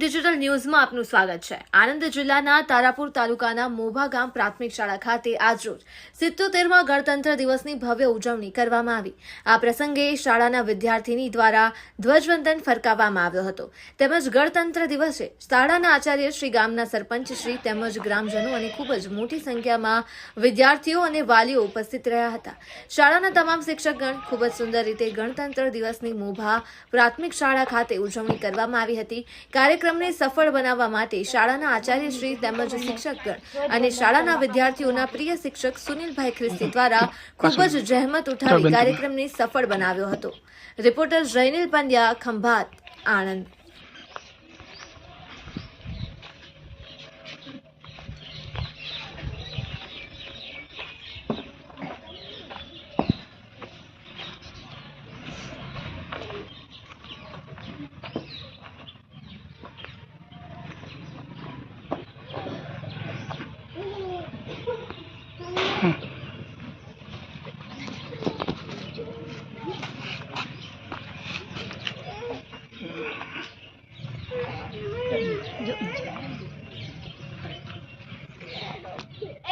Digital ન્યૂઝમાં આપનું સ્વાગત છે। આણંદ જિલ્લાના તારાપુર તાલુકાના મોભા ગામ પ્રાથમિક શાળા ખાતે આજરોજ 77મા ગણતંત્ર દિવસની ભવ્ય ઉજવણી કરવામાં આવી। આ પ્રસંગે શાળાના વિદ્યાર્થીની દ્વારા ધ્વજવંદન ફરકાવવામાં આવ્યો હતો તેમજ ગણતંત્ર દિવસે શાળાના આચાર્ય શ્રી, ગામના સરપંચ શ્રી તેમજ ગ્રામજનો અને ખૂબ જ મોટી સંખ્યામાં વિદ્યાર્થીઓ અને વાલીઓ ઉપસ્થિત રહ્યા હતા। શાળાના તમામ શિક્ષકગણ ખૂબ જ સુંદર રીતે ગણતંત્ર દિવસની મોભા પ્રાથમિક શાળા ખાતે ઉજવણી કરવામાં આવી હતી। કાર્યક્રમને સફળ બનાવવા માટે શાળાના આચાર્ય શ્રી તેમજ શિક્ષકગણ અને શાળાના વિદ્યાર્થીઓના પ્રિય શિક્ષક સુનિલભાઈ ખ્રિસ્તી દ્વારા ખૂબ જ જહેમત ઉઠાવી કાર્યક્રમને સફળ બનાવ્યો હતો। રિપોર્ટર જયનીલ પંડ્યા, ખંભાત, આણંદ।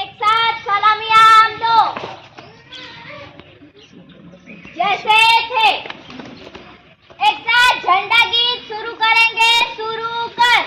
एक साथ सलामी आम दो जैसे थे। एक साथ झंडा गीत शुरू करेंगे, शुरू कर।